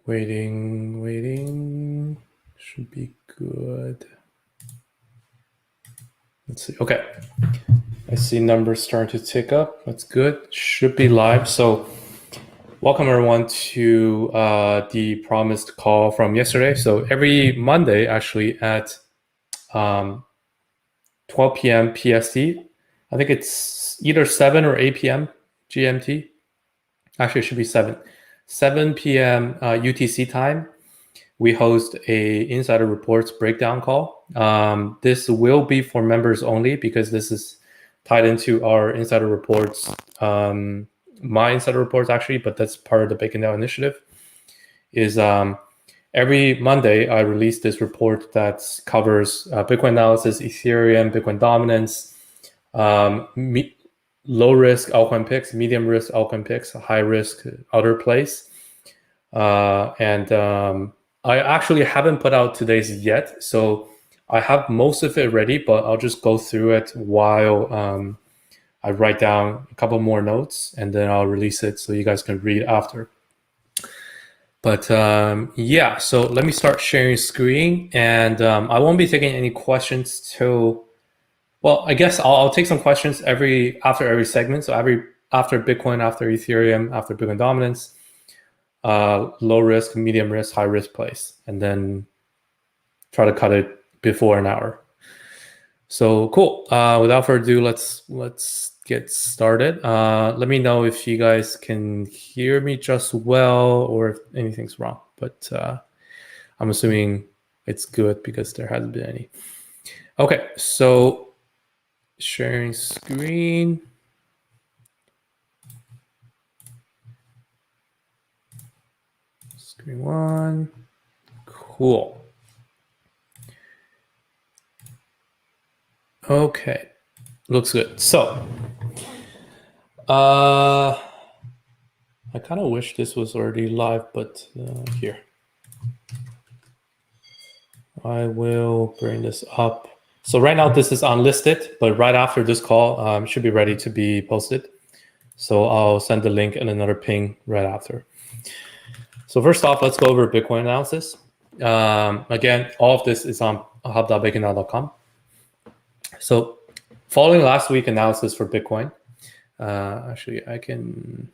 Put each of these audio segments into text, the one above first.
Waiting. Should be good. Let's see. Okay. I see numbers starting to tick up. That's good. Should be live. So welcome everyone to the promised call from yesterday. So every Monday, actually at 12 p.m. PST, I think it's either 7 or 8 p.m. GMT. Actually, it should be 7 p.m. UTC time. We host a Insider Reports breakdown call. This will be for members only because this is tied into our Insider Reports, my Insider Reports actually, but that's part of the Bacon Now initiative. Is every Monday I release this report that covers Bitcoin analysis, Ethereum, Bitcoin dominance, low risk altcoin picks, medium risk altcoin picks, high risk other plays, and I actually haven't put out today's yet, so I have most of it ready, but I'll just go through it while I write down a couple more notes, and then I'll release it so you guys can read after. But yeah, so let me start sharing screen, and I won't be taking any questions till, well, I guess I'll take some questions after every segment. So after Bitcoin, after Ethereum, after Bitcoin dominance, low risk, medium risk, high risk plays, and then try to cut it before an hour. So cool. Without further ado, let's get started. Let me know if you guys can hear me just well or if anything's wrong. But I'm assuming it's good because there hasn't been any. Okay, so sharing screen. Screen one. Cool. Okay, looks good. So, I kind of wish this was already live, but here. I will bring this up. So right now this is unlisted, but right after this call, it should be ready to be posted. So I'll send the link and another ping right after. So first off, let's go over Bitcoin analysis. Again, all of this is on hub.baconnow.com. So following last week's analysis for Bitcoin, actually I can,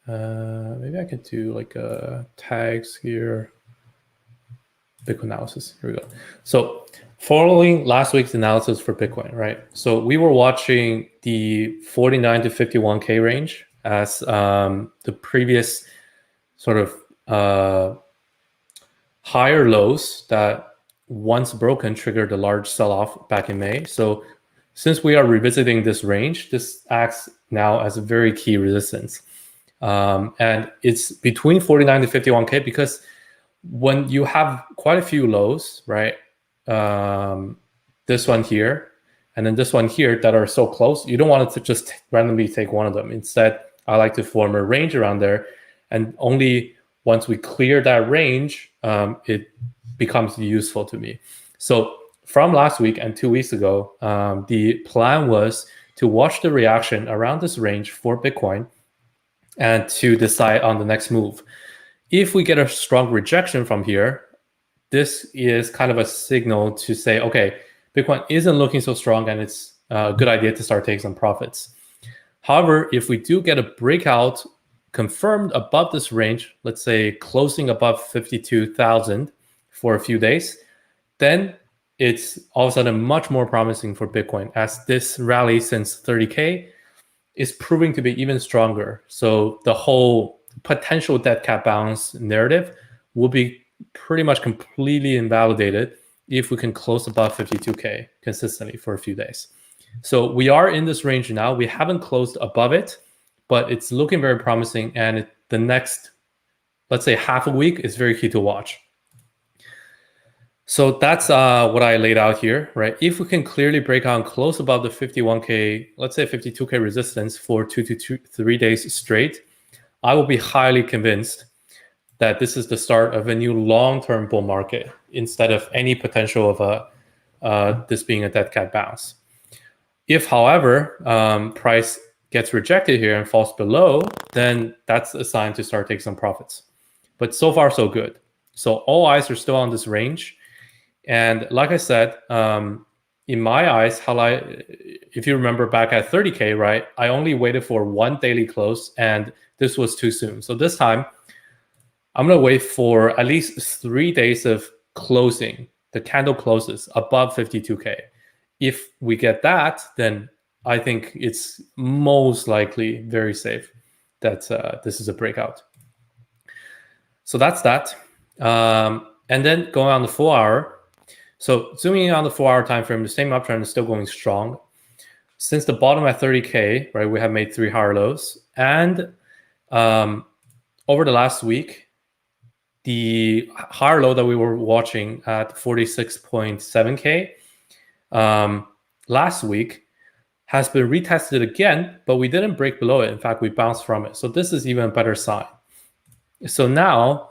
maybe I can do like tags here, Bitcoin analysis, here we go. So following last week's analysis for Bitcoin, right? So we were watching the 49 to 51K range as the previous sort of higher lows that once broken triggered a large sell-off back in May. So since we are revisiting this range, this acts now as a very key resistance. And it's between 49 to 51K because when you have quite a few lows, right? This one here, and then this one here that are so close, you don't want to just randomly take one of them. Instead, I like to form a range around there. And only once we clear that range, it becomes useful to me. So from last week and 2 weeks ago, the plan was to watch the reaction around this range for Bitcoin and to decide on the next move. If we get a strong rejection from here, this is kind of a signal to say, okay, Bitcoin isn't looking so strong and it's a good idea to start taking some profits. However, if we do get a breakout confirmed above this range, let's say closing above 52,000 for a few days, then it's all of a sudden much more promising for Bitcoin as this rally since 30K is proving to be even stronger. So the whole potential dead cat bounce narrative will be pretty much completely invalidated if we can close above 52K consistently for a few days. So we are in this range now. We haven't closed above it, but it's looking very promising. And the next, let's say half a week is very key to watch. So that's what I laid out here, right? If we can clearly break out and close above the 51K, let's say 52K resistance for 2 to 3 days straight, I will be highly convinced that this is the start of a new long-term bull market instead of any potential of this being a dead cat bounce. If, however, price gets rejected here and falls below, then that's a sign to start taking some profits. but so far so good. So all eyes are still on this range. And like I said, in my eyes, if you remember back at 30K, right, I only waited for one daily close, and this was too soon. So this time, I'm going to wait for at least 3 days of closing, the candle closes above 52K. If we get that, then I think it's most likely very safe that this is a breakout. So that's that. And then going on the 4 hour. So zooming in on the 4 hour time frame, the same uptrend is still going strong. Since the bottom at 30K, right, we have made 3 higher lows. And over the last week, the higher low that we were watching at 46.7K last week has been retested again, but we didn't break below it. In fact, we bounced from it. So this is even a better sign. So now,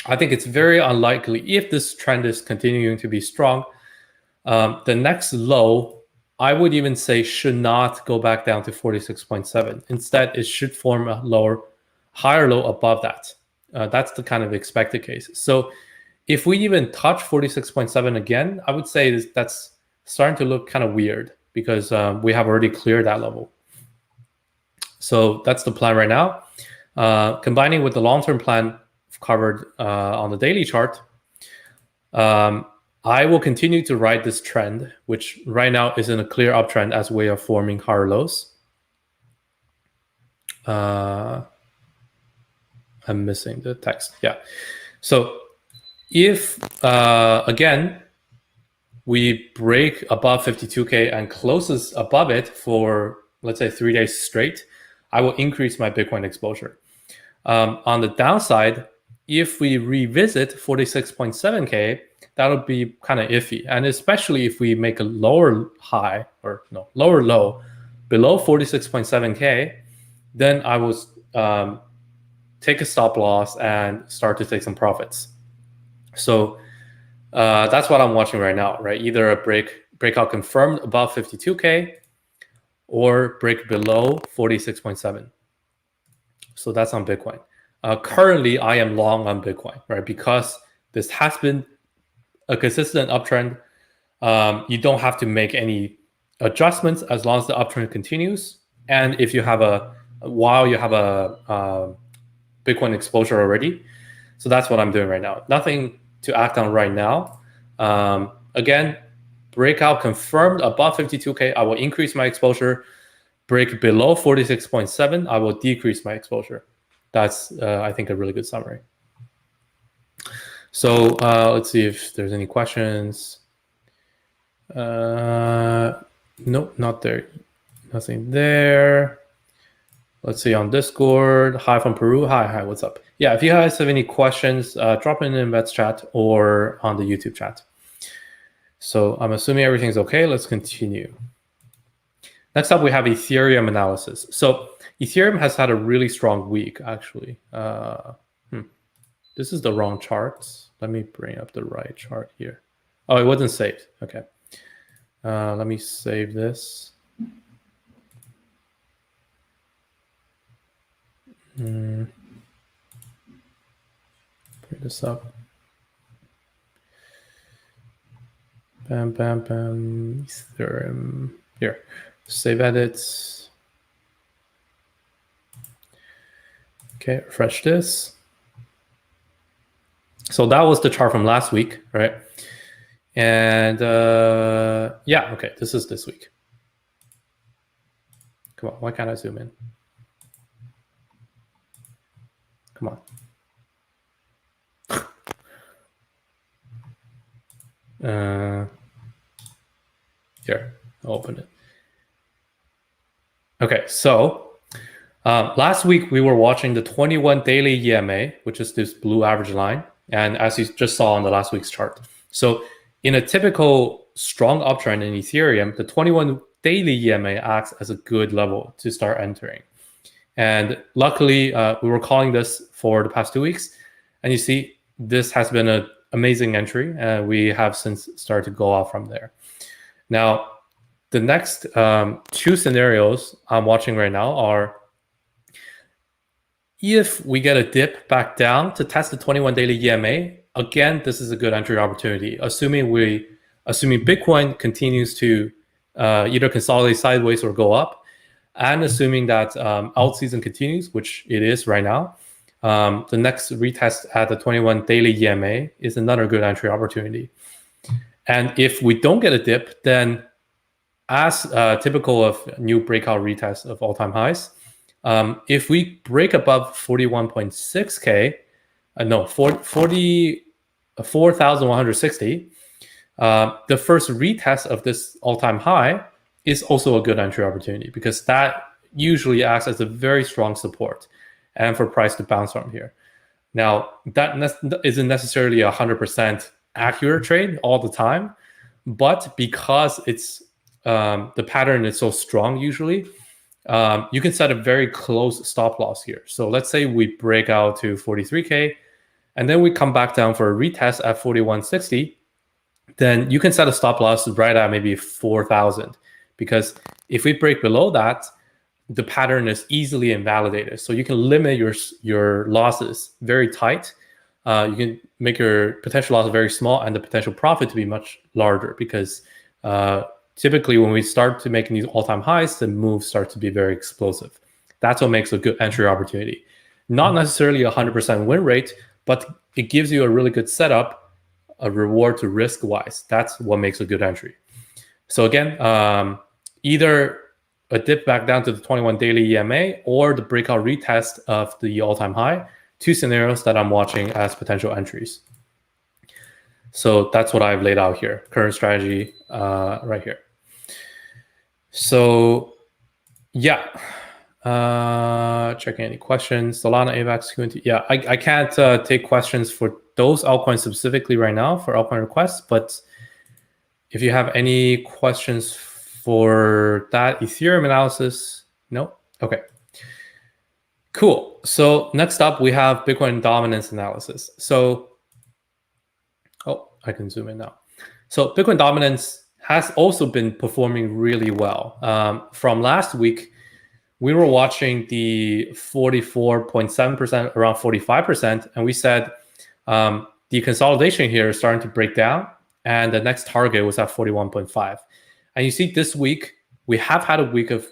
I think it's very unlikely, if this trend is continuing to be strong, the next low, I would even say, should not go back down to 46.7. Instead, it should form a higher low above that. That's the kind of expected case. So if we even touch 46.7 again, I would say that's starting to look kind of weird, because we have already cleared that level. So that's the plan right now. Combining with the long-term plan covered on the daily chart, I will continue to ride this trend, which right now is in a clear uptrend as we are forming higher lows. I'm missing the text. Yeah. So if, again, we break above 52K and closes above it for, let's say, 3 days straight, I will increase my Bitcoin exposure. On the downside, if we revisit 46.7K, that'll be kind of iffy. And especially if we make a lower low below 46.7K, then I will take a stop loss and start to take some profits. So that's what I'm watching right now, right? Either a breakout confirmed above 52K or break below 46.7. So that's on Bitcoin. Currently, I am long on Bitcoin, right? Because this has been a consistent uptrend. You don't have to make any adjustments as long as the uptrend continues. And if you have a Bitcoin exposure already. So that's what I'm doing right now. Nothing to act on right now. Again, breakout confirmed above 52K, I will increase my exposure. Break below 46.7, I will decrease my exposure. That's, I think, a really good summary. So let's see if there's any questions. Nope, not there. Nothing there. Let's see on Discord. Hi from Peru. Hi, what's up? Yeah, if you guys have any questions, drop in the Invets chat or on the YouTube chat. So I'm assuming everything's okay. Let's continue. Next up, we have Ethereum analysis. So Ethereum has had a really strong week, actually. This is the wrong chart. Let me bring up the right chart here. Oh, it wasn't saved. Okay. Let me save this. Bring this up. Bam, bam, bam. Ethereum. Here. Save edits. Okay, refresh this. So that was the chart from last week, right? And yeah, okay, this is this week. Come on, why can't I zoom in? Come on. Here, I'll open it. Okay, so last week we were watching the 21 daily EMA, which is this blue average line. And as you just saw on the last week's chart. So in a typical strong uptrend in Ethereum, the 21 daily EMA acts as a good level to start entering. And luckily, we were calling this for the past 2 weeks. And you see, this has been an amazing entry. And we have since started to go off from there. Now, the next 2 scenarios I'm watching right now are If we get a dip back down to test the 21 daily EMA, again, this is a good entry opportunity, assuming Bitcoin continues to either consolidate sideways or go up, and assuming that alt season continues, which it is right now. The next retest at the 21 daily EMA is another good entry opportunity. And if we don't get a dip, then as typical of new breakout retest of all-time highs, if we break above 41.6K, 4,160, the first retest of this all-time high is also a good entry opportunity, because that usually acts as a very strong support and for price to bounce from here. Now, that isn't necessarily a 100% accurate trade all the time, but because it's the pattern is so strong usually, you can set a very close stop loss here. So let's say we break out to 43K, and then we come back down for a retest at 4160, then you can set a stop loss right at maybe 4,000, because if we break below that, the pattern is easily invalidated. So you can limit your losses very tight. You can make your potential loss very small and the potential profit to be much larger, because typically when we start to making these all-time highs, the moves start to be very explosive. That's what makes a good entry opportunity. Not necessarily a 100% win rate, but it gives you a really good setup, a reward to risk wise. That's what makes a good entry. So again, either a dip back down to the 21 daily EMA or the breakout retest of the all-time high, two scenarios that I'm watching as potential entries. So that's what I've laid out here, current strategy right here. So yeah, checking any questions. Solana, Avax, QNT. Yeah, I can't take questions for those altcoins specifically right now for altcoin requests, but if you have any questions for that Ethereum analysis, no? Okay. Cool. So next up, we have Bitcoin dominance analysis. So, I can zoom in now. So Bitcoin dominance has also been performing really well. From last week, we were watching the 44.7%, around 45%, and we said the consolidation here is starting to break down, and the next target was at 41.5. And you see this week, we have had a week of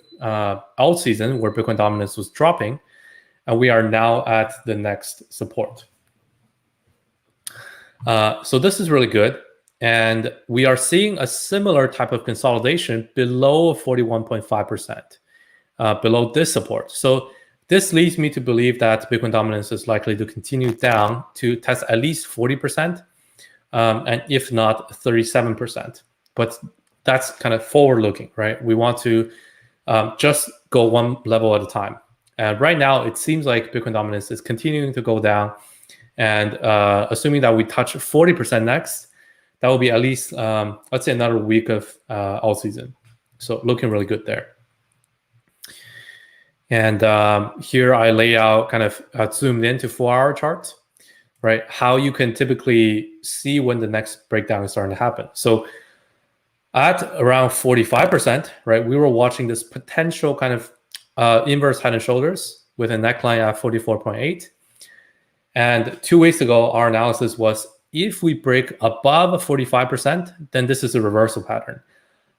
alt season where Bitcoin dominance was dropping, and we are now at the next support. So this is really good. And we are seeing a similar type of consolidation below 41.5%, below this support. So this leads me to believe that Bitcoin dominance is likely to continue down to test at least 40%, and if not 37%. But that's kind of forward-looking, right? We want to just go one level at a time. And right now, it seems like Bitcoin dominance is continuing to go down. And assuming that we touch 40% next, that will be at least, let's say, another week of alt season. So looking really good there. And here I lay out kind of zoomed into 4-hour chart, right? How you can typically see when the next breakdown is starting to happen. So at around 45%, right, we were watching this potential kind of inverse head and shoulders with a neckline at 44.8. And 2 weeks ago, our analysis was if we break above 45%, then this is a reversal pattern.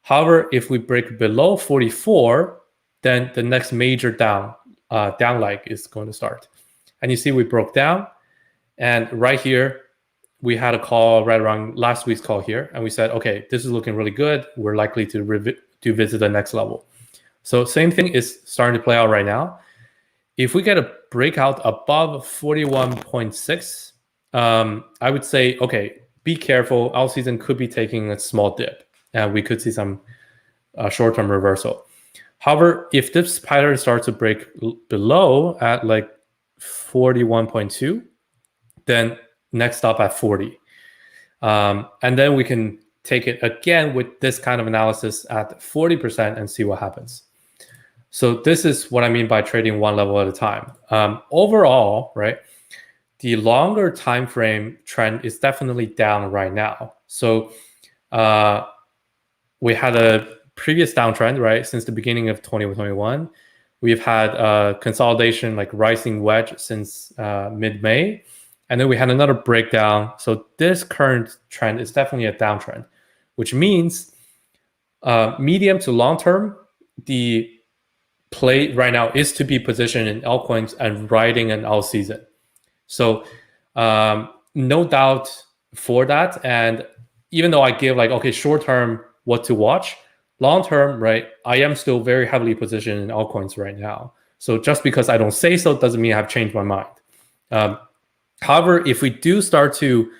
However, if we break below 44, then the next major down leg is going to start. And you see we broke down, and right here, we had a call right around last week's call here, and we said, okay, this is looking really good. We're likely to visit the next level. So same thing is starting to play out right now. If we get a breakout above 41.6, I would say, okay, be careful. Alt season could be taking a small dip, and we could see some short-term reversal. However, if this pattern starts to break below at like 41.2, then next stop at 40. And then we can take it again with this kind of analysis at 40% and see what happens. So this is what I mean by trading one level at a time. Overall, right, the longer time frame trend is definitely down right now. So we had a previous downtrend, right, since the beginning of 2021. We've had consolidation, like rising wedge since mid-May. And then we had another breakdown. So this current trend is definitely a downtrend, which means medium to long term, the play right now is to be positioned in altcoins and riding an alt season. So no doubt for that. And even though I give like, okay, short term, what to watch, long term, right, I am still very heavily positioned in altcoins right now. So just because I don't say so doesn't mean I've changed my mind. However, if we do start to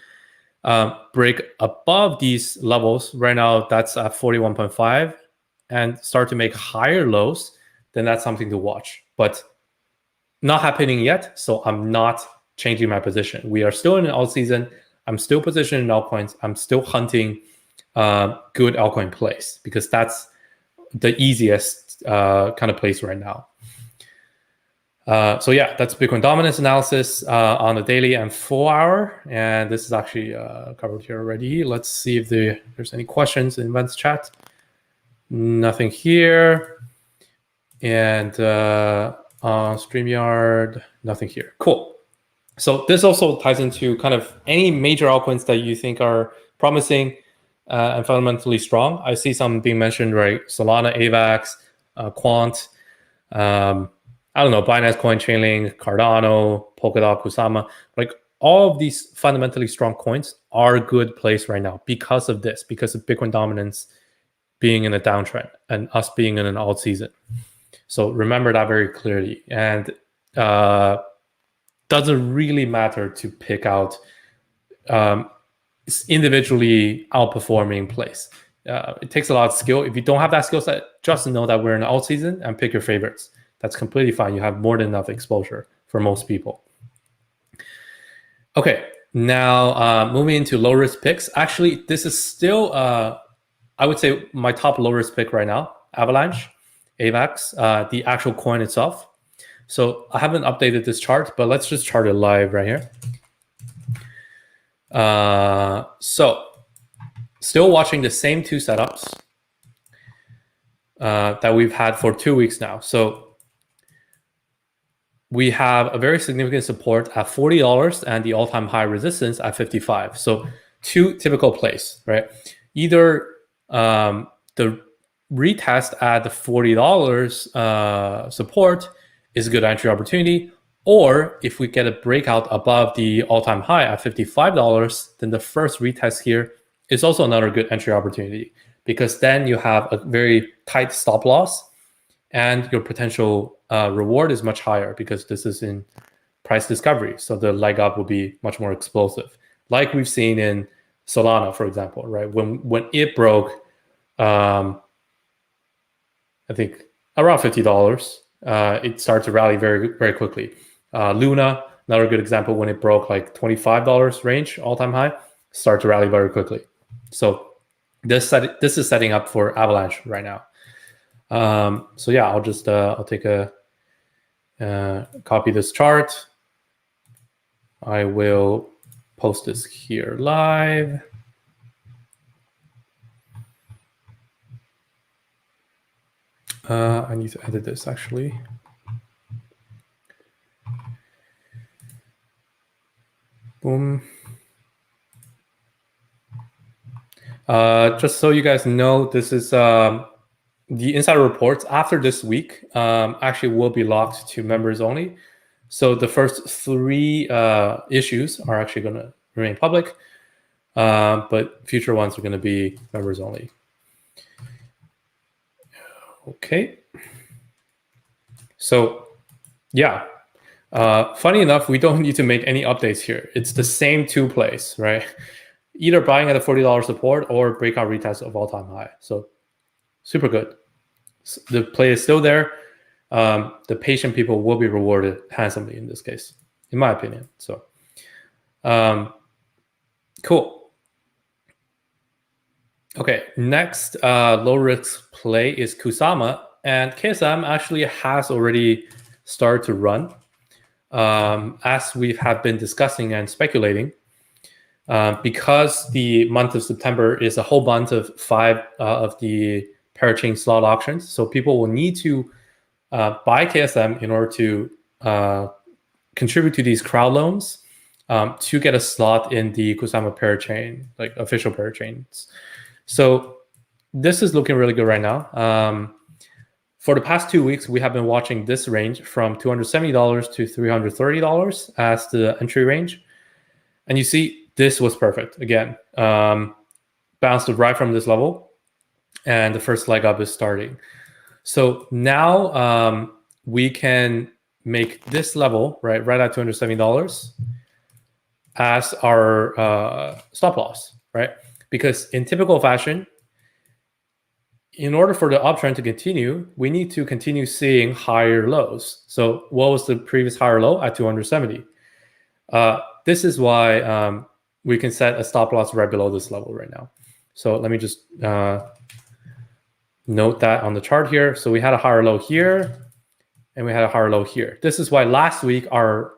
break above these levels, right now that's at 41.5, and start to make higher lows, then that's something to watch. But not happening yet, so I'm not changing my position. We are still in an alt season. I'm still positioned in altcoins. I'm still hunting good altcoin plays because that's the easiest kind of place right now. So yeah, that's Bitcoin dominance analysis on the daily and 4 hour. And this is actually covered here already. Let's see if there's any questions in events chat. Nothing here. And on StreamYard, nothing here. Cool. So this also ties into kind of any major altcoins that you think are promising and fundamentally strong. I see some being mentioned, right? Solana, Avax, Quant, I don't know, Binance Coin, Chainlink, Cardano, Polkadot, Kusama. Like all of these fundamentally strong coins are a good place right now because of this, because of Bitcoin dominance being in a downtrend and us being in an alt season. So remember that very clearly. And doesn't really matter to pick out individually outperforming plays. It takes a lot of skill. If you don't have that skill set, just know that we're in alt season and pick your favorites. That's completely fine. You have more than enough exposure for most people. Okay, now moving into low risk picks. Actually, this is still, I would say, my top low risk pick right now, Avalanche, Avax, the actual coin itself. So I haven't updated this chart, but let's just chart it live right here. So still watching the same two setups that we've had for 2 weeks now. So we have a very significant support at $40 and the all-time high resistance at 55. So two typical plays, right? Either the retest at the $40 support is a good entry opportunity, or if we get a breakout above the all-time high at $55, then the first retest here is also another good entry opportunity, because then you have a very tight stop loss and your potential reward is much higher because this is in price discovery. So the leg up will be much more explosive, like we've seen in Solana, for example, right? When it broke, I think around $50, it started to rally very, very quickly. Luna, another good example, when it broke like $25 range, all-time high, started to rally very quickly. So this is setting up for Avalanche right now. So yeah, I'll just I'll take a copy this chart. I will post this here live. I need to edit this actually. Boom. Just so you guys know, this is the insider reports after this week actually will be locked to members only. So the first 3 issues are actually going to remain public, but future ones are going to be members only. Okay. So yeah, funny enough, we don't need to make any updates here. It's the same 2 plays, right? Either buying at a $40 support or breakout retest of all-time high. So super good. The play is still there. The patient people will be rewarded handsomely in this case, in my opinion. So cool. Okay, next low risk play is Kusama, and KSM actually has already started to run, as we have been discussing and speculating, because the month of September is a whole month of 5 of the parachain slot auctions. So people will need to buy KSM in order to contribute to these crowd loans to get a slot in the Kusama parachain, like official parachains. So this is looking really good right now. For the past 2 weeks, we have been watching this range from $270 to $330 as the entry range. And you see, this was perfect. Again, bounced right from this level, and the first leg up is starting. So now we can make this level, right at $270 as our stop loss, right? Because in typical fashion, in order for the uptrend to continue, we need to continue seeing higher lows. So what was the previous higher low? At 270. This is why we can set a stop loss right below this level right now. So let me just note that on the chart here. So we had a higher low here, and we had a higher low here. This is why last week our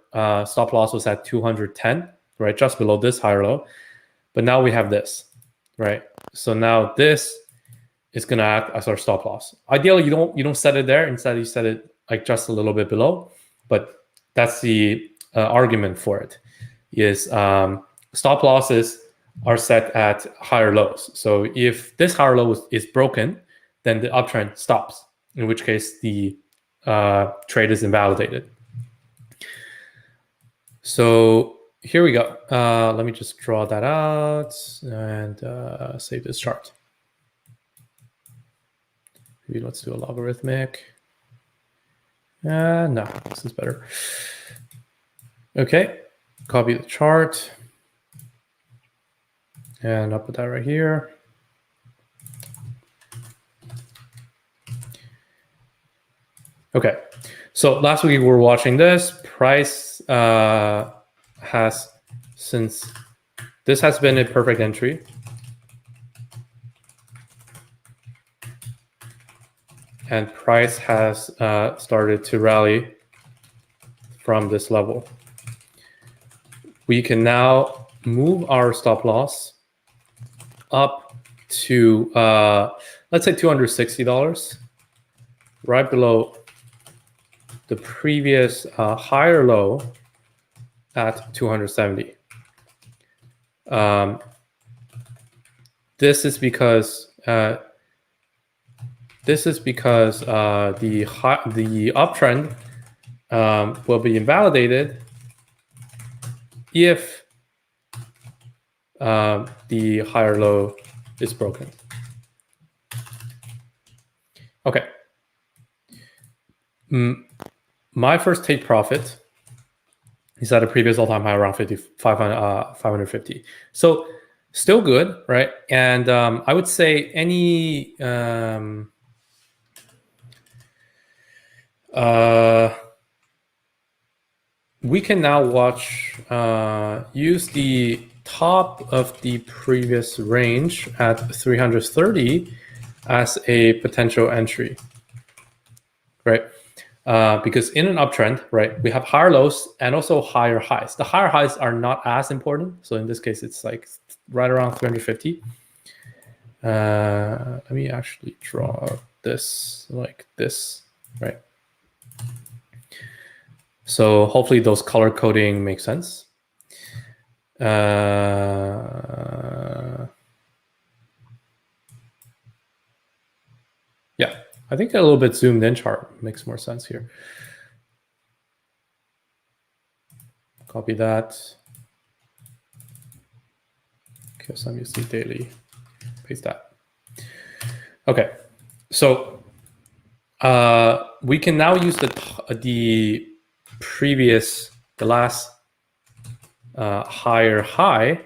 stop loss was at 210, right? Just below this higher low. But now we have this, right? So now this is going to act as our stop loss. Ideally, you don't set it there. Instead, you set it like just a little bit below. But that's the argument for it. Is stop losses are set at higher lows. So if this higher low is broken, then the uptrend stops. In which case, the trade is invalidated. So here we go. Let me just draw that out and save this chart. Maybe let's do a logarithmic. No, this is better. Okay, copy the chart. And I'll put that right here. Okay, so last week we were watching this. Price has, since this has been a perfect entry. And price has started to rally from this level. We can now move our stop loss up to, let's say $260, right below the previous higher low at 270. This is because the uptrend will be invalidated if the higher low is broken. Okay. My first take profit is at a previous all-time high around 550. So still good, right? And I would say any we can now watch, use the top of the previous range at 330 as a potential entry, right? Because in an uptrend, right, we have higher lows and also higher highs. The higher highs are not as important. So in this case, it's like right around 350. Let me actually draw this like this, right? So hopefully those color coding makes sense. Yeah, I think a little bit zoomed in chart makes more sense here. Copy that. Okay, so I'm using daily. Paste that. Okay, so we can now use the last higher high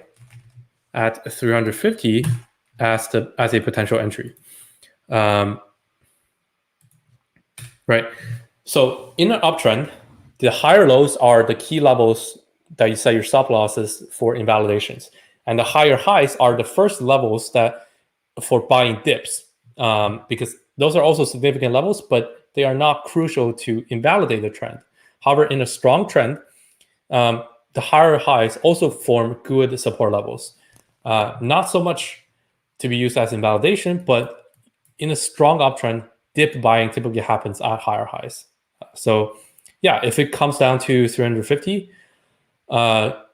at 350 as a potential entry. Right. So in an uptrend, the higher lows are the key levels that you set your stop losses for invalidations, and the higher highs are the first levels that for buying dips, because those are also significant levels, but they are not crucial to invalidate the trend. However, in a strong trend, the higher highs also form good support levels. Not so much to be used as invalidation, but in a strong uptrend, dip buying typically happens at higher highs. So yeah, if it comes down to 350,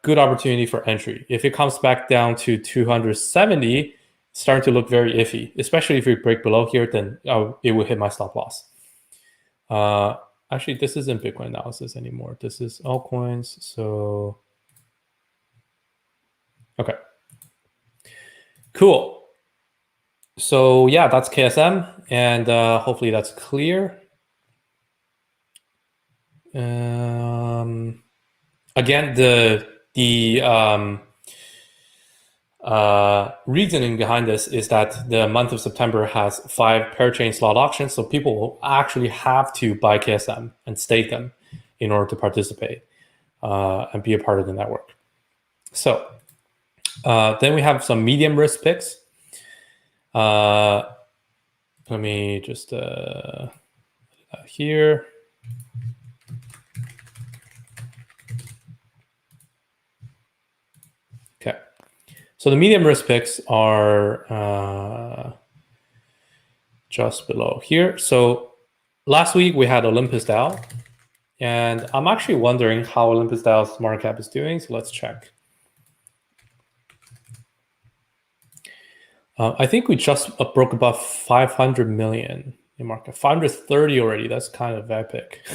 good opportunity for entry. If it comes back down to 270, starting to look very iffy, especially if we break below here, then it will hit my stop loss. Actually, this isn't Bitcoin analysis anymore. This is altcoins. So, okay. Cool. So yeah, that's KSM, and hopefully that's clear. Again, the reasoning behind this is that the month of September has 5 parachain slot auctions, so people will actually have to buy KSM and stake them in order to participate and be a part of the network. So then we have some medium risk picks. Let me just here. Okay. So the medium risk picks are just below here. So last week we had Olympus DAO, and I'm actually wondering how Olympus DAO's market cap is doing. So let's check. I think we just broke above 500 million in market, 530 already. That's kind of epic.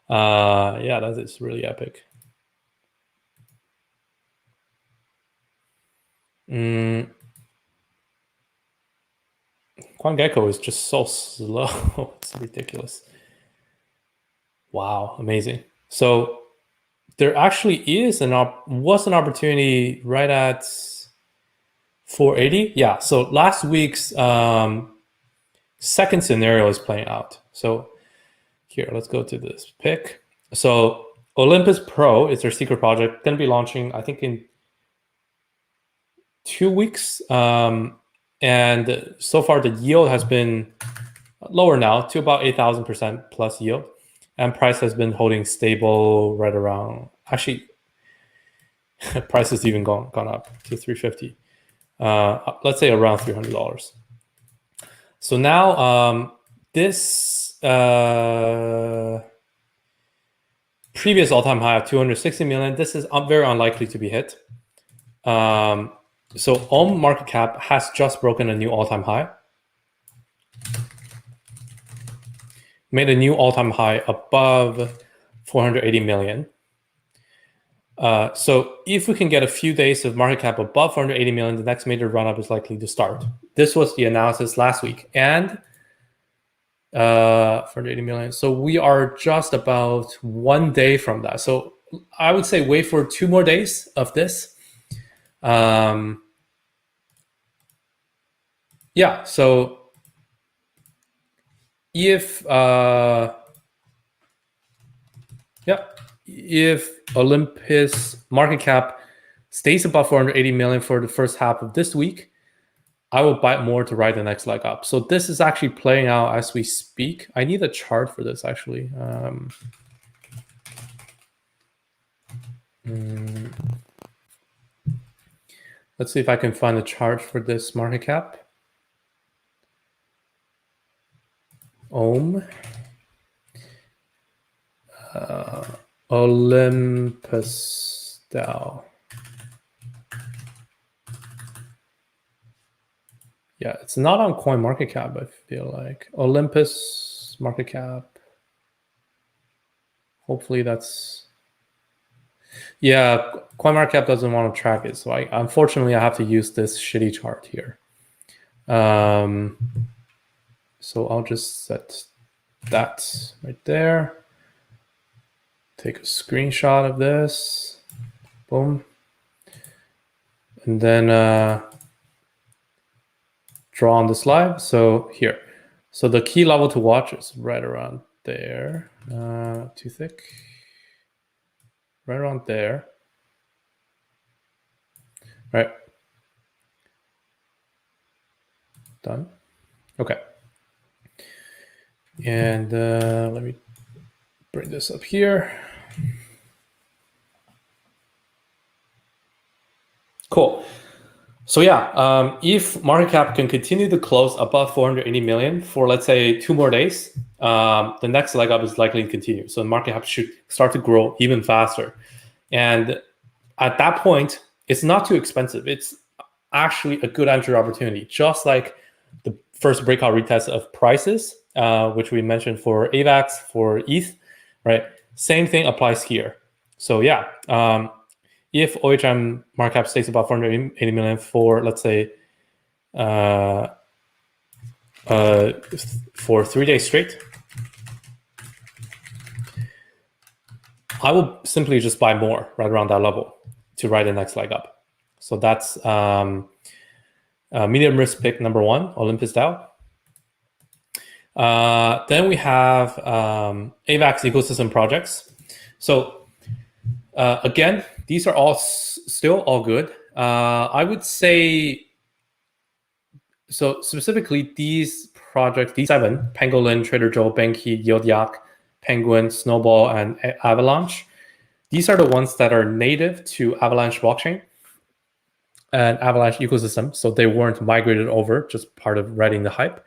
Yeah, that is really epic. CoinGecko is just so slow. It's ridiculous. Wow, amazing. So there actually is was an opportunity right at 480. Yeah, so last week's second scenario is playing out. So here, let's go to this pick. So Olympus Pro is their secret project, going to be launching, I think, in 2 weeks. And so far, the yield has been lower now to about 8,000% plus yield. And price has been holding stable right around, actually, price has even gone up to 350. Let's say around $300. So now this previous all-time high of 260 million, this is very unlikely to be hit. So Ohm market cap has just broken a new all-time high. Made a new all-time high above 480 million. So if we can get a few days of market cap above 480 million, the next major run-up is likely to start. This was the analysis last week, and 480 million. So we are just about 1 day from that. So I would say wait for 2 more days of this. Yeah, so if Olympus market cap stays above 480 million for the first half of this week, I will buy more to ride the next leg up. So this is actually playing out as we speak. I need a chart for this, actually. Let's see if I can find a chart for this market cap. Ohm. Olympus DAO. Yeah, it's not on CoinMarketCap, I feel like. Olympus market cap. Hopefully that's... Yeah, CoinMarketCap doesn't want to track it, so unfortunately I have to use this shitty chart here. So I'll just set that right there. Take a screenshot of this. Boom. And then draw on the slide. So here. So the key level to watch is right around there. Too thick. Right around there. Right. Done. Okay. And let me bring this up here. Cool. So yeah, if market cap can continue to close above 480 million for, let's say, 2 more days, the next leg up is likely to continue. So the market cap should start to grow even faster. And at that point, it's not too expensive. It's actually a good entry opportunity, just like the first breakout retest of prices, which we mentioned for Avax, for ETH, right? Same thing applies here. So yeah, if OHM market cap stays above 480 million for, let's say, for 3 days straight, I will simply just buy more right around that level to ride the next leg up. So that's medium risk pick number 1, Olympus DAO. Then we have Avax ecosystem projects. So again, these are all still all good. I would say, so specifically these projects, these 7, Pangolin, Trader Joe, Banky, YieldYak, Penguin, Snowball, and Avalanche, these are the ones that are native to Avalanche blockchain and Avalanche ecosystem. So they weren't migrated over, just part of riding the hype.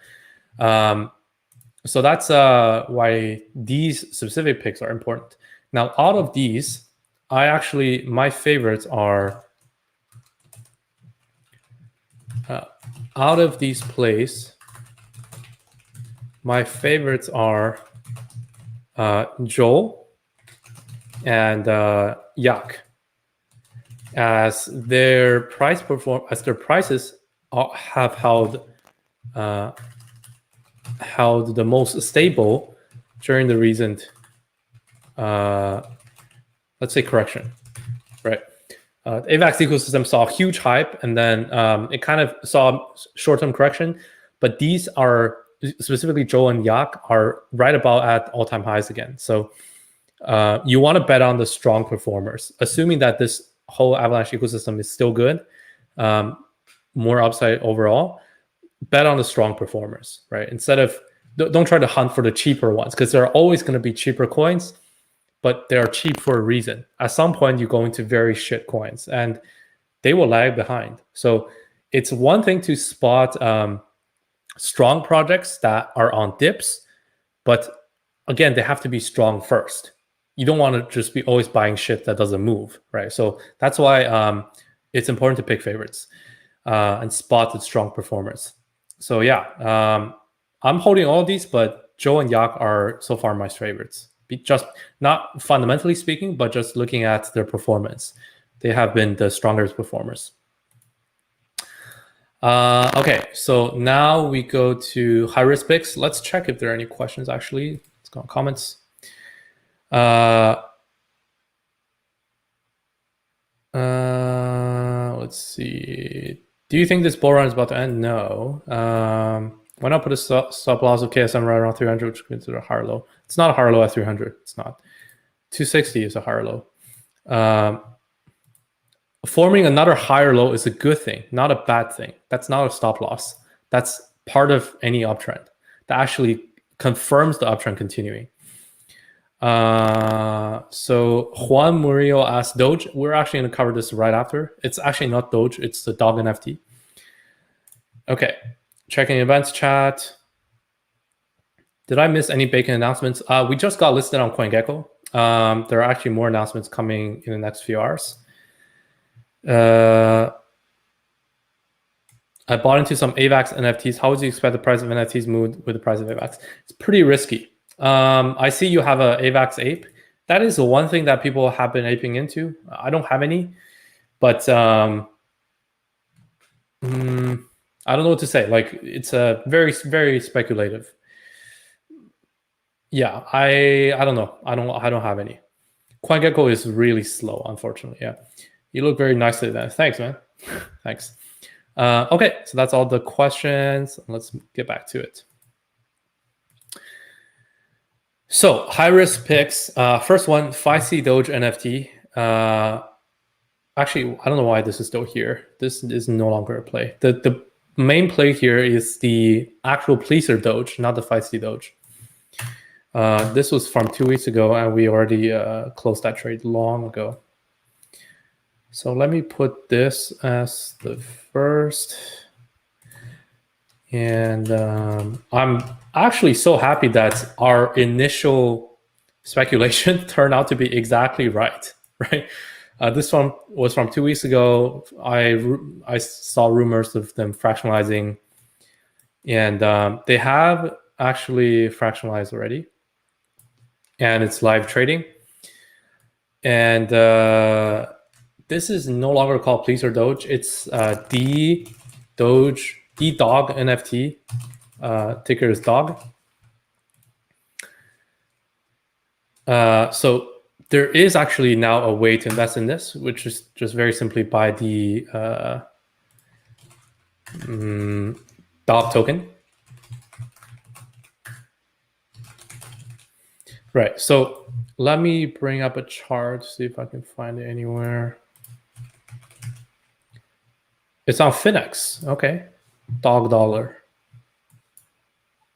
So that's why these specific picks are important. Now, out of these, my favorites are, out of these plays, my favorites are Joel and Yak, as their prices have held the most stable during the recent, let's say, correction, right? Avax ecosystem saw a huge hype, and then it kind of saw short-term correction, but these are, specifically Joe and Yak, are right about at all-time highs again. So you want to bet on the strong performers, assuming that this whole Avalanche ecosystem is still good, more upside overall. Bet on the strong performers, right? Instead of, don't try to hunt for the cheaper ones, because there are always going to be cheaper coins, but they are cheap for a reason. At some point, you go into very shit coins, and they will lag behind. So it's one thing to spot strong projects that are on dips, but again, they have to be strong first. You don't want to just be always buying shit that doesn't move, right? So that's why it's important to pick favorites and spot the strong performers. So yeah, I'm holding all of these, but Joe and Yak are so far my favorites. Just not fundamentally speaking, but just looking at their performance. They have been the strongest performers. Okay, so now we go to high risk picks. Let's check if there are any questions actually. Let's go on comments. Let's see. Do you think this bull run is about to end? No. Why not put a stop loss of KSM right around 300, which is considered a higher low? It's not a higher low at 300. It's not. 260 is a higher low. Forming another higher low is a good thing, not a bad thing. That's not a stop loss. That's part of any uptrend. That actually confirms the uptrend continuing. So Juan Murillo asked Doge. We're actually going to cover this right after. It's actually not Doge. It's the dog NFT. Okay. Checking events chat. Did I miss any Bacon announcements? We just got listed on CoinGecko. There are actually more announcements coming in the next few hours. I bought into some Avax NFTs. How would you expect the price of NFTs move with the price of Avax? It's pretty risky. I see you have a Avax ape. That is the one thing that people have been aping into. I don't have any, but I don't know what to say. Like, it's a very, very speculative. Yeah, I don't know. I don't have any. CoinGecko is really slow, unfortunately. Yeah, you look very nicely then. Thanks, man. Thanks. Okay, so that's all the questions. Let's get back to it. So high risk picks. First one, 5C Doge NFT. Actually, I don't know why this is still here. This is no longer a play. The main play here is the actual Pleaser Doge, not the 5C Doge. This was from 2 weeks ago, and we already closed that trade long ago. So let me put this as the first. And I'm actually so happy that our initial speculation turned out to be exactly right, right? This one was from 2 weeks ago. I saw rumors of them fractionalizing, and they have actually fractionalized already, and it's live trading. And this is no longer called Pleaser Doge. It's Doge Dog NFT. Ticker is Dog. So there is actually now a way to invest in this, which is just very simply buy the Dog token. Right. So let me bring up a chart, see if I can find it anywhere. It's on Finex. Okay. Dog dollar.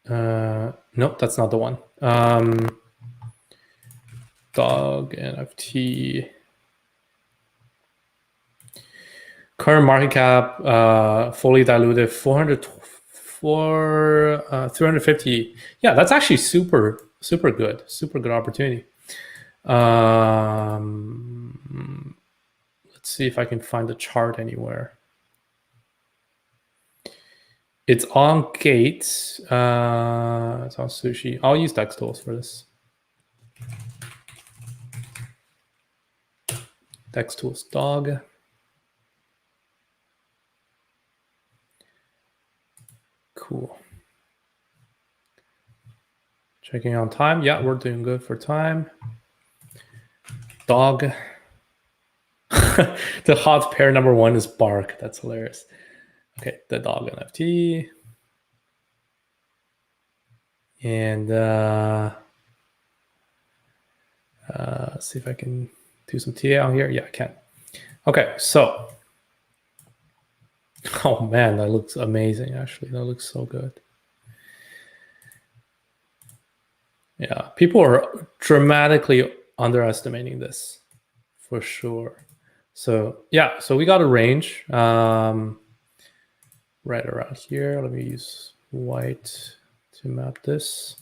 Nope, that's not the one. Dog NFT. Current market cap, fully diluted, 350. Yeah, that's actually super good. Super good opportunity. Let's see if I can find the chart anywhere. It's on Gate. It's on Sushi. I'll use Dex Tools for this. Dex Tools Dog. Cool. Checking on time. Yeah, we're doing good for time. Dog. The hot pair number 1 is Bark. That's hilarious. Okay, the Dog NFT. And let's see if I can do some TA on here. Yeah, I can. Okay, so. Oh man, that looks amazing, actually. That looks so good. Yeah, people are dramatically underestimating this, for sure. So yeah, so we got a range right around here. Let me use white to map this.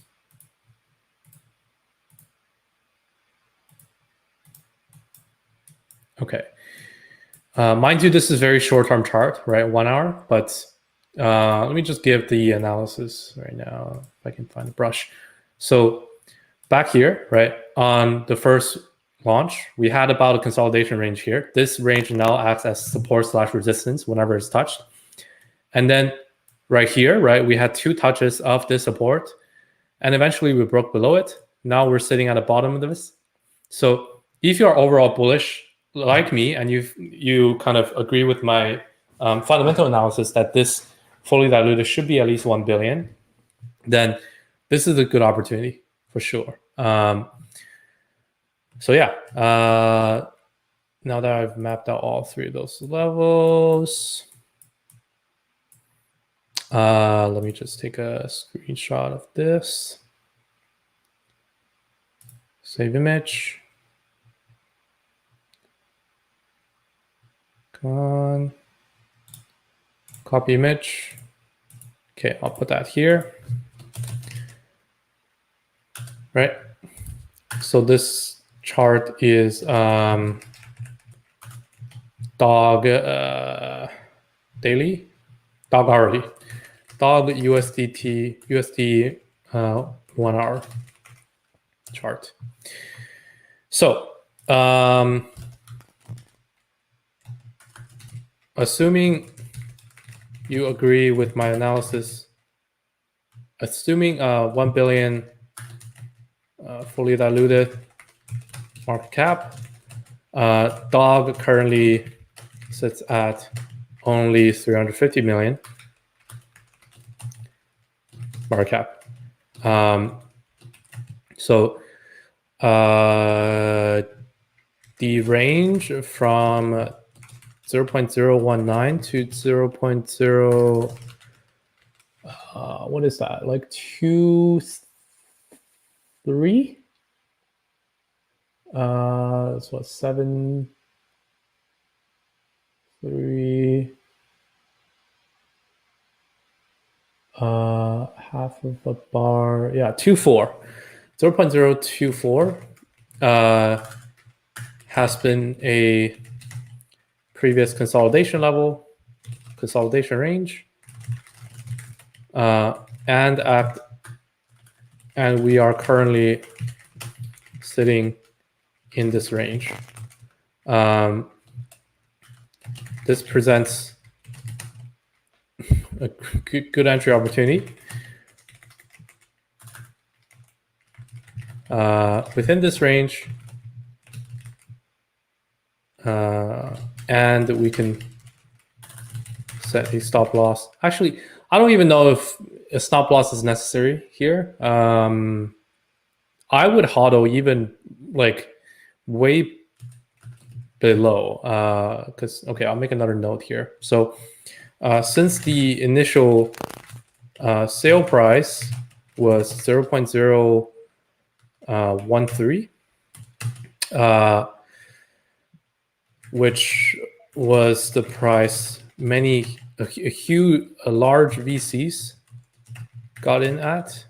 Okay. Mind you, this is very short-term chart, right? 1 hour, but let me just give the analysis right now, if I can find the brush. So back here, right, on the first launch, we had about a consolidation range here. This range now acts as support/resistance whenever it's touched. And then right here, right, we had 2 touches of this support, and eventually we broke below it. Now we're sitting at the bottom of this. So if you're overall bullish like me, and you kind of agree with my fundamental analysis that this fully diluted should be at least 1 billion, then this is a good opportunity for sure. So yeah, now that I've mapped out all 3 of those levels, let me just take a screenshot of this. Save image. Come on. Copy image. Okay, I'll put that here. Right. So this chart is Dog daily, Dog hourly, Dog USD 1 hour chart. So assuming you agree with my analysis, assuming 1 billion fully diluted market cap, Dog currently sits at only 350 million market cap. So the range from 0.019 to 0.0 what is that, like 2.3? That's what, 7 3 half of a bar, yeah, 24. 0.024 has been a previous consolidation level, consolidation range, and we are currently sitting in this range. This presents a good entry opportunity. Within this range, and we can set a stop loss. Actually, I don't even know if a stop loss is necessary here. I would hodl even like way below, because okay, I'll make another note here. So since the initial sale price was 0.013, which was the price a large VCs got in at,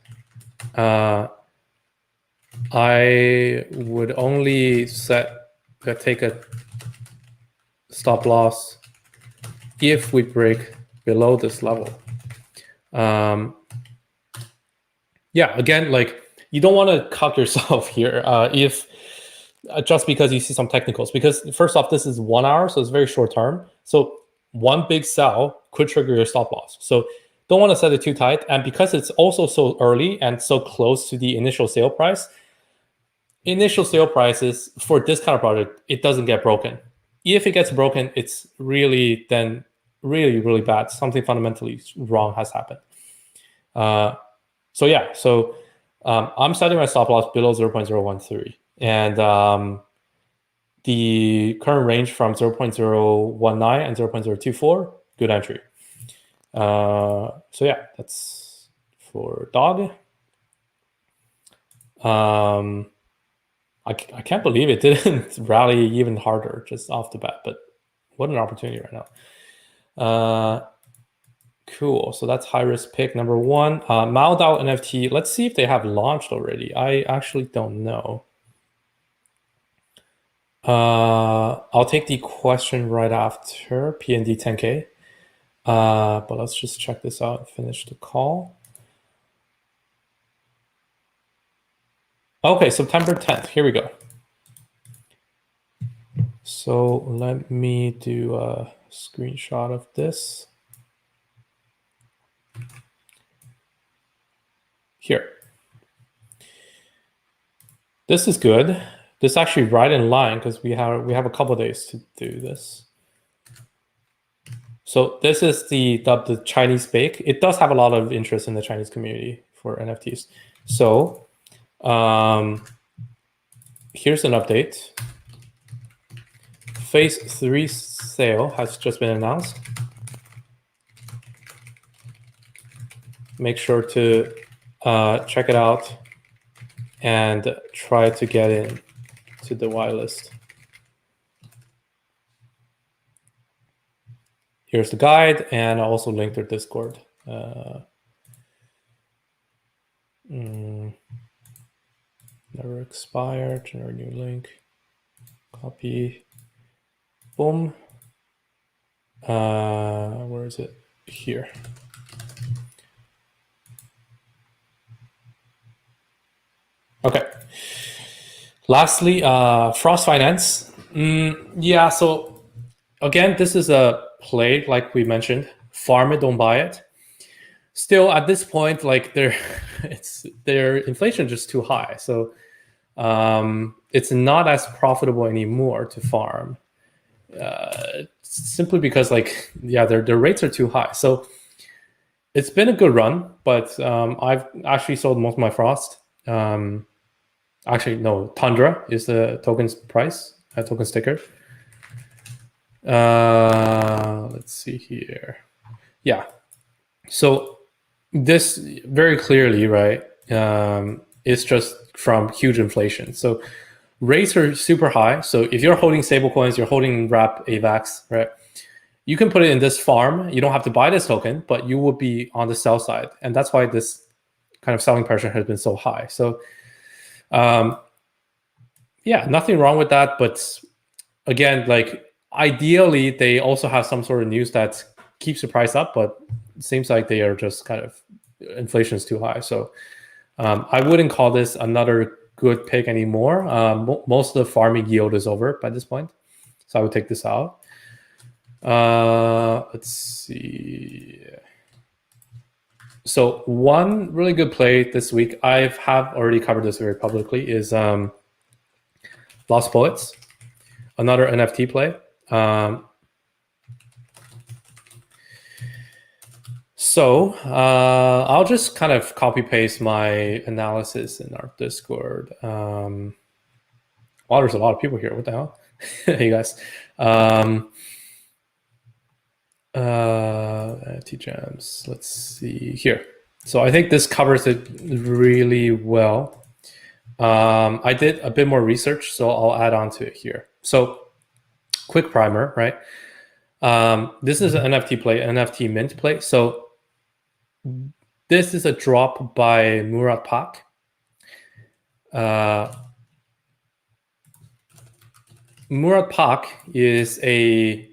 I would only take a stop loss if we break below this level. Yeah, again, like you don't want to cut yourself here if just because you see some technicals, because first off, this is 1 hour, so it's very short term. So one big sell could trigger your stop loss. So don't want to set it too tight. And because it's also so early and so close to the initial sale price, initial sale prices for this kind of project, it doesn't get broken. If it gets broken, it's really then really bad. Something fundamentally wrong has happened. So yeah, so I'm setting my stop loss below 0.013. And the current range from 0.019 and 0.024, good entry. So yeah, that's for dog. I can't believe it didn't rally even harder just off the bat, but what an opportunity right now. Cool. So that's high risk pick number one. MaoDao NFT. Let's see if they have launched already. I actually don't know. I'll take the question right after PND 10K. But let's just check this out and finish the call. Okay, September 10th. Here we go. So let me do a screenshot of this. Here. This is good. This is actually right in line because we have a couple days to do this. So this is the Chinese bake. It does have a lot of interest in the Chinese community for NFTs. So here's an update. Phase 3 sale has just been announced. Make sure to check it out and try to get in to the whitelist. Here's the guide, and I also linked their Discord. Never expired. Generate new link. Copy. Boom. Where is it? Here. Okay. Lastly, Frost Finance. Yeah, so again, this is a play, like we mentioned. Farm it, don't buy it. Still, at this point, like their inflation is just too high. So it's not as profitable anymore to farm. Simply because, like, yeah, their rates are too high. So it's been a good run, but I've actually sold most of my Frost. Actually, no, Tundra is the token's price, token sticker. Let's see here. Yeah. So this very clearly, right, is just from huge inflation. So rates are super high. So if you're holding stablecoins, you're holding wrap Avax, right? you can put it in this farm. You don't have to buy this token, but you will be on the sell side. And that's why this kind of selling pressure has been so high. So yeah, nothing wrong with that. But again, like ideally, they also have some sort of news that keeps the price up, but it seems like they are just kind of, inflation is too high. So I wouldn't call this another good pick anymore. Most of the farming yield is over by this point. So I would take this out. Let's see. So one really good play this week, I have already covered this very publicly, is Lost Poets, another NFT play. So I'll just kind of copy paste my analysis in our Discord. Wow, there's a lot of people here. What the hell? Hey guys. T-Gems. Let's see here. So I think this covers it really well. I did a bit more research, so I'll add on to it here. So quick primer, right? This is an NFT play, NFT mint play. So this is a drop by Murat Pak. Murat Pak is the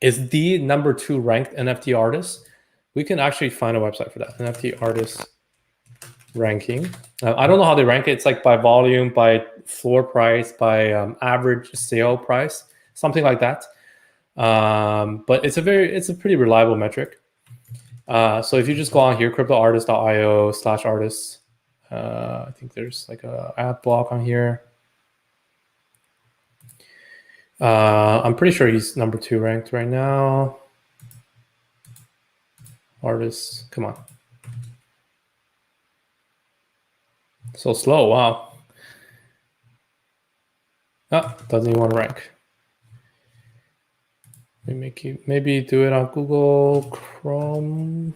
#2 ranked NFT artist. We can actually find a website for that, NFT artist ranking. I don't know how they rank it. It's like by volume, by floor price, by average sale price, something like that. But it's a pretty reliable metric. So if you just go on here, cryptoartist.io/artists, I think there's like a ad block on here. I'm pretty sure he's #2 ranked right now. Artists, come on. So slow, wow. Doesn't even want to rank. Maybe do it on Google Chrome.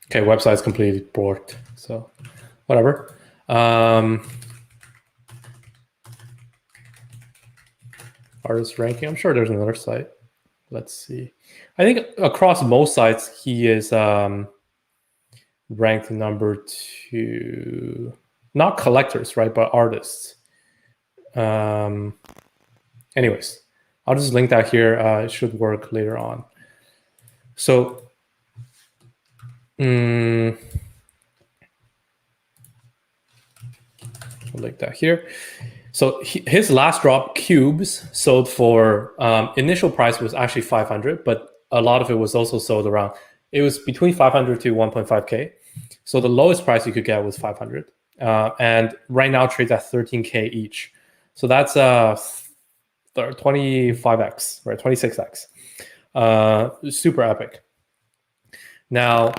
Okay, website's completely blocked, so whatever. Artist ranking, I'm sure there's another site. Let's see. I think across most sites, he is ranked #2. Not collectors, right, but artists. Anyways, I'll just link that here. It should work later on. So, I'll link that here. So his last drop, Cubes, sold for initial price was actually 500, but a lot of it was also sold around. It was between 500 to 1.5K. So the lowest price you could get was 500, and right now trades at 13K each. So that's 25x, right? 26x. Super epic. Now,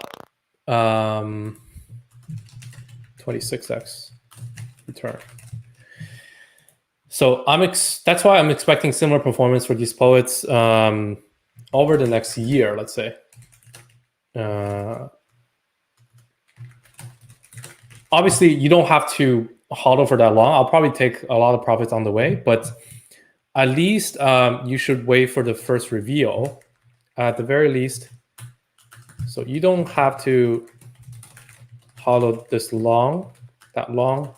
26x return. So that's why I'm expecting similar performance for these poets over the next year, let's say. Obviously, you don't have to hodl for that long. I'll probably take a lot of profits on the way, but at least you should wait for the first reveal at the very least. So you don't have to hodl that long,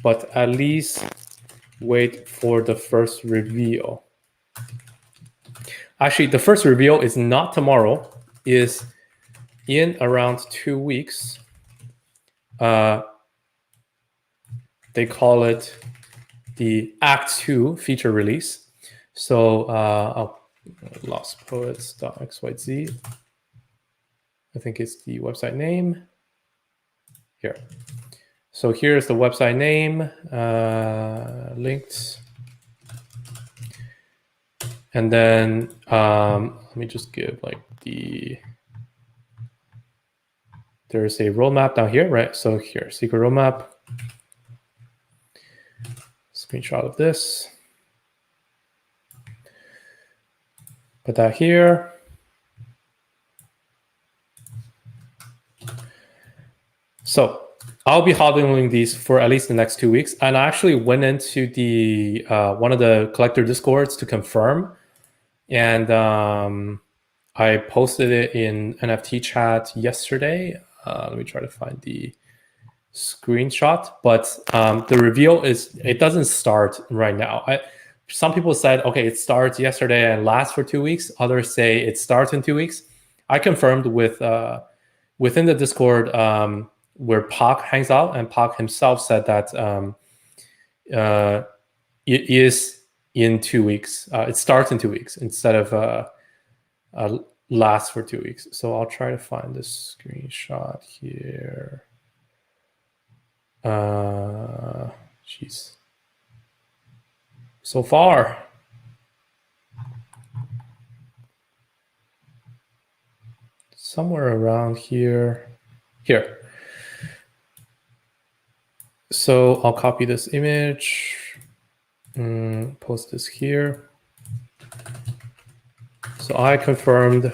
but at least wait for the first reveal. Actually, the first reveal is not tomorrow, is in around 2 weeks. They call it the Act 2 feature release. So lostpoets.xyz. I think it's the website name. Here. So here's the website name, linked. And then let me just give like there's a roadmap down here, right? So here, secret roadmap. Screenshot of this. Put that here. So I'll be hodling these for at least the next 2 weeks. And I actually went into the one of the collector discords to confirm, and I posted it in NFT chat yesterday. Let me try to find the screenshot. But the reveal it doesn't start right now. Some people said, okay, it starts yesterday and lasts for 2 weeks. Others say it starts in 2 weeks. I confirmed with within the Discord where Pak hangs out, and Pak himself said that it is in 2 weeks. It starts in 2 weeks instead of lasts for 2 weeks. So I'll try to find this screenshot here. Jeez. So far. Somewhere around here. Here. So I'll copy this image, post this here. So I confirmed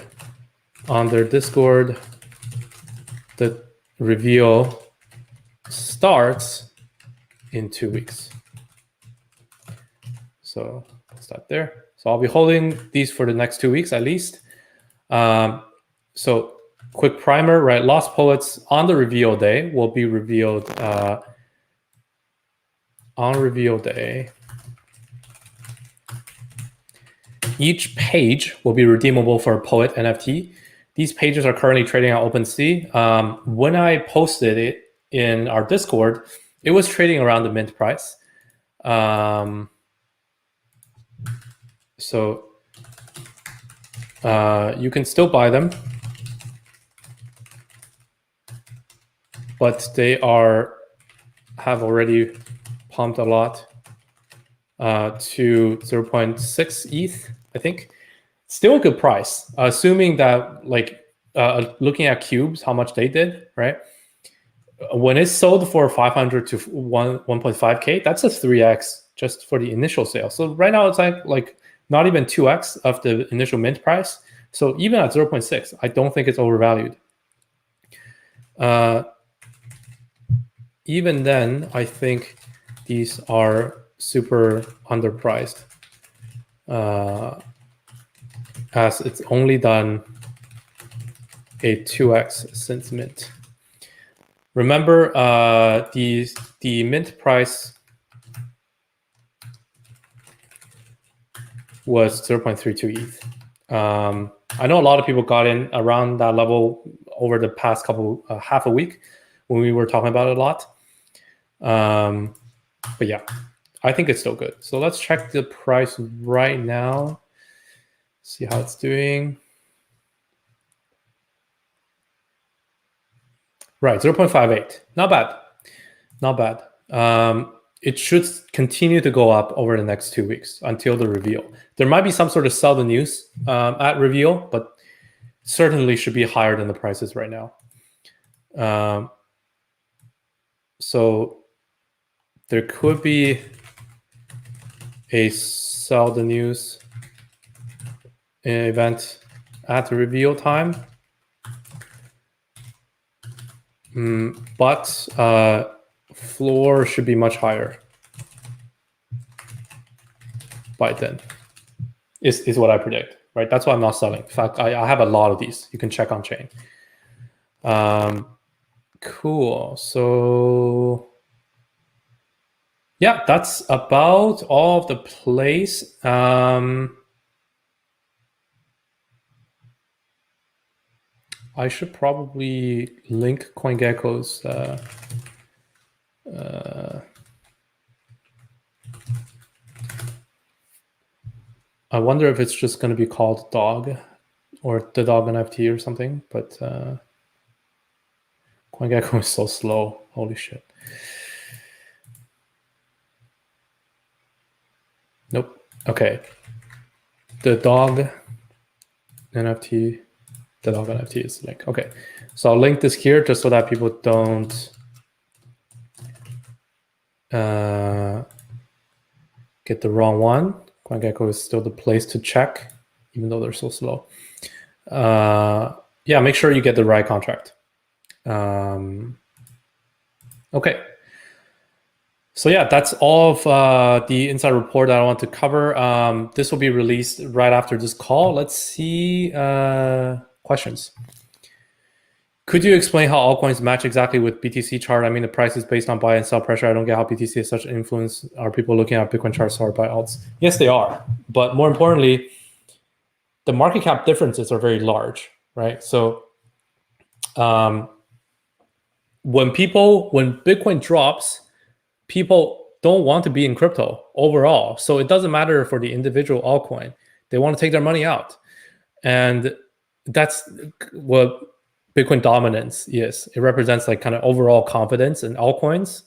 on their Discord that reveal starts in 2 weeks. So post that there. So I'll be holding these for the next 2 weeks at least. So quick primer, right? Lost Poets on the reveal day will be revealed on reveal day. Each page will be redeemable for a Poet NFT. These pages are currently trading on OpenSea. When I posted it in our Discord, it was trading around the mint price. So you can still buy them, but they have already pumped a lot to 0.6 ETH, I think. Still a good price, assuming that, like, looking at cubes, how much they did, right? When it's sold for 500 to 1.5K, that's a 3x just for the initial sale. So right now it's like not even 2x of the initial mint price. So even at 0.6, I don't think it's overvalued. Even then, I think these are super underpriced, as it's only done a 2x since mint. Remember, the mint price was 0.32 ETH. I know a lot of people got in around that level over the past half a week when we were talking about it a lot. But yeah, I think it's still good. So let's check the price right now, see how it's doing. Right, 0.58. Not bad. Not bad. It should continue to go up over the next 2 weeks until the reveal. There might be some sort of sell the news at reveal, but certainly should be higher than the prices right now. So there could be a sell the news event at the reveal time. But floor should be much higher by then, is what I predict, right? That's why I'm not selling. In fact, I have a lot of these. You can check on chain. Cool. So yeah, that's about all of the plays. I should probably link CoinGecko's I wonder if it's just going to be called Dog or the Dog NFT or something, but CoinGecko is so slow. Holy shit. Nope. Okay. The Dog NFT. The Dog NFT is the link. Okay. So I'll link this here just so that people don't get the wrong one. CoinGecko is still the place to check, even though they're so slow. Yeah, make sure you get the right contract. Okay. So yeah, that's all of the inside report that I want to cover. This will be released right after this call. Let's see questions. Could you explain how altcoins match exactly with BTC chart? I mean, the price is based on buy and sell pressure. I don't get how BTC has such influence. Are people looking at Bitcoin charts or buy alts? Yes, they are. But more importantly, the market cap differences are very large, right? So when Bitcoin drops, people don't want to be in crypto overall. So it doesn't matter for the individual altcoin. They want to take their money out. And that's what Bitcoin dominance is. It represents like kind of overall confidence in altcoins.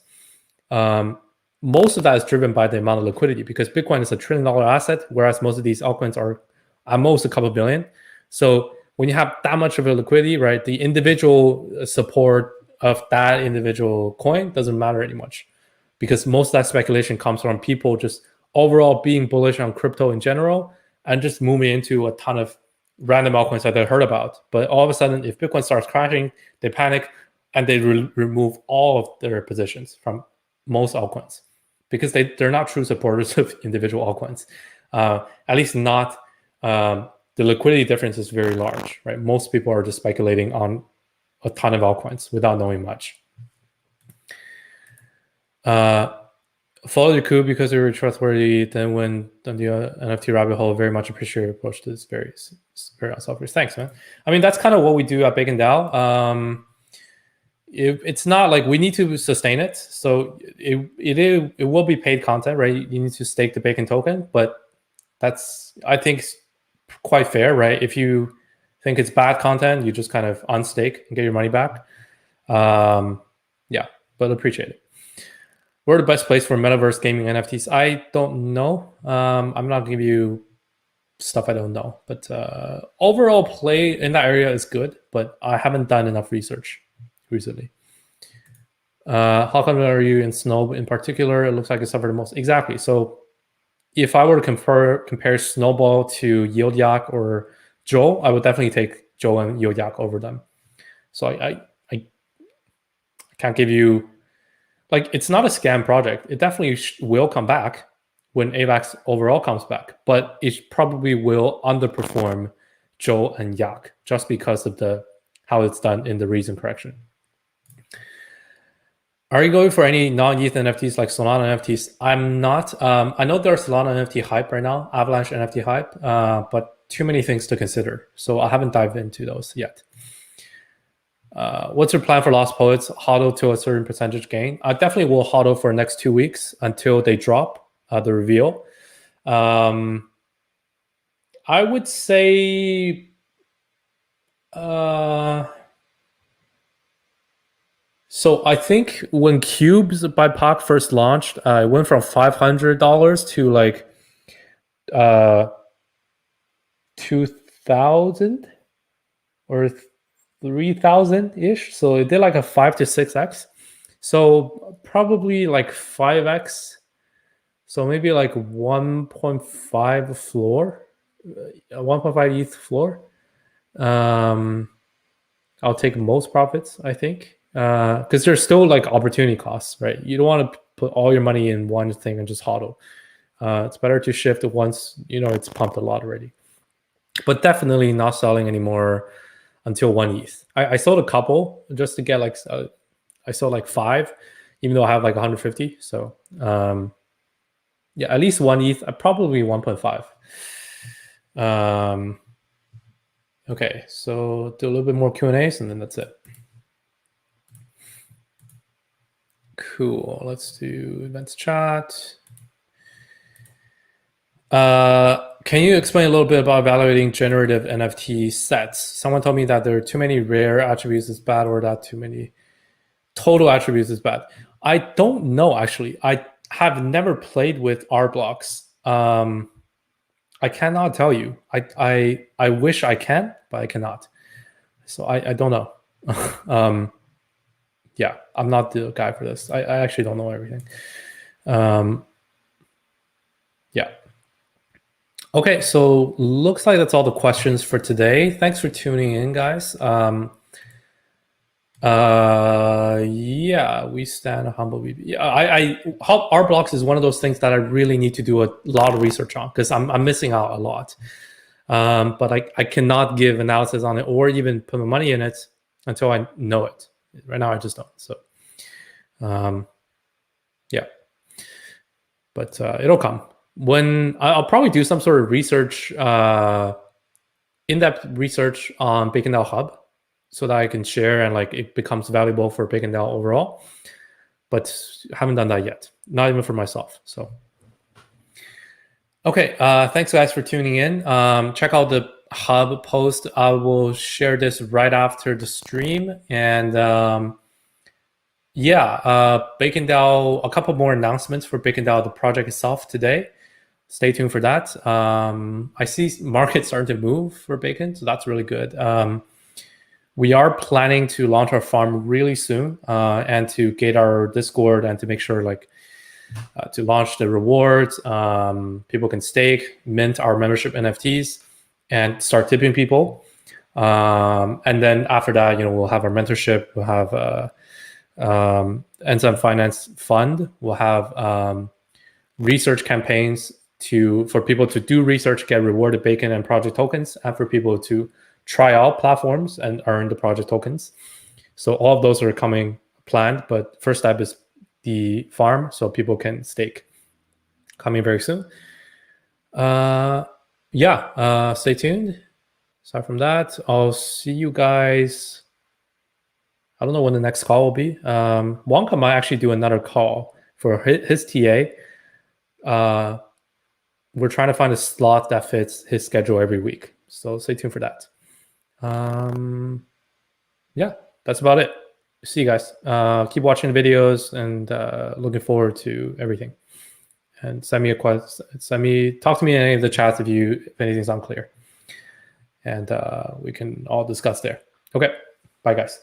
Most of that is driven by the amount of liquidity because Bitcoin is $1 trillion asset, whereas most of these altcoins are at most a couple billion. So when you have that much of a liquidity, right, the individual support of that individual coin doesn't matter any much because most of that speculation comes from people just overall being bullish on crypto in general and just moving into a ton of random altcoins that they heard about. But all of a sudden, if Bitcoin starts crashing, they panic and they remove all of their positions from most altcoins because they're not true supporters of individual altcoins. At least not, the liquidity difference is very large, right? Most people are just speculating on a ton of altcoins without knowing much. Follow the coup because they were trustworthy. Then went on the NFT rabbit hole. Very much appreciate your approach to this very software. Thanks, man. I mean, that's kind of what we do at Bacon DAO. It's not like we need to sustain it, so it will be paid content, right? You need to stake the Bacon token, but that's, I think, quite fair, right? If you think it's bad content, you just kind of unstake and get your money back. Yeah, but appreciate it. Where the best place for metaverse gaming NFTs? I don't know. I'm not gonna give you stuff I don't know, but overall play in that area is good, but I haven't done enough research recently. How come are you in Snow in particular? It looks like it suffered the most. Exactly. So if I were to compare Snowball to Yield Yak or Joe, I would definitely take Joe and Yield Yak over them. So I can't give you, like, it's not a scam project. It definitely will come back when Avax overall comes back, but it probably will underperform Joe and Yak just because of how it's done in the recent correction. Are you going for any non-ETH NFTs like Solana NFTs? I'm not. I know there's Solana NFT hype right now, Avalanche NFT hype, but too many things to consider. So I haven't dived into those yet. What's your plan for Lost Poets? HODL to a certain percentage gain. I definitely will HODL for the next 2 weeks until they drop the reveal. I would say so I think when Cubes by Pac first launched, it went from $500 to like 2,000 or 3,000 ish. So it did like a 5 to 6x. So probably like 5x. So maybe like 1.5 floor, 1.5 ETH floor. I'll take most profits, I think, because there's still like opportunity costs, right? You don't want to put all your money in one thing and just hodl. It's better to shift it once it's pumped a lot already. But definitely not selling anymore until 1 ETH. I sold a couple just to get like, I sold like 5, even though I have like 150. So yeah, at least 1 ETH, probably 1.5. Okay, so do a little bit more Q&As and then that's it. Cool, let's do events chat. Can you explain a little bit about evaluating generative NFT sets? Someone told me that there are too many rare attributes is bad, or that too many total attributes is bad. I don't know, actually. I have never played with art blocks. I cannot tell you. I wish I can, but I cannot. So I don't know. Yeah, I'm not the guy for this. I actually don't know everything. Yeah. Okay, so looks like that's all the questions for today. Thanks for tuning in, guys. Yeah, we stand a humble BB. Yeah, our blocks is one of those things that I really need to do a lot of research on because I'm missing out a lot. But I cannot give analysis on it or even put my money in it until I know it. Right now, I just don't. So, yeah, but it'll come. When I'll probably do some sort of research, in-depth research on BaconDAO Hub, so that I can share and like it becomes valuable for BaconDAO overall. But haven't done that yet, not even for myself. So, okay, thanks guys for tuning in. Check out the Hub post. I will share this right after the stream, and BaconDAO. A couple more announcements for BaconDAO, the project itself today. Stay tuned for that. I see markets starting to move for Bacon, so that's really good. We are planning to launch our farm really soon, and to gate our Discord and to make sure to launch the rewards. People can stake, mint our membership NFTs, and start tipping people. And then after that, we'll have our mentorship. We'll have Enzyme Finance Fund. We'll have research campaigns for people to do research, get rewarded Bacon and project tokens, and for people to try out platforms and earn the project tokens. So all of those are coming planned, but first step is the farm so people can stake. Coming very soon. Stay tuned. Aside from that, I'll see you guys. I don't know when the next call will be. Wonka might actually do another call for his TA. We're trying to find a slot that fits his schedule every week. So stay tuned for that. That's about it. See you guys. Keep watching the videos and looking forward to everything. And send me a question. Talk to me in any of the chats if anything's unclear. And we can all discuss there. Okay. Bye, guys.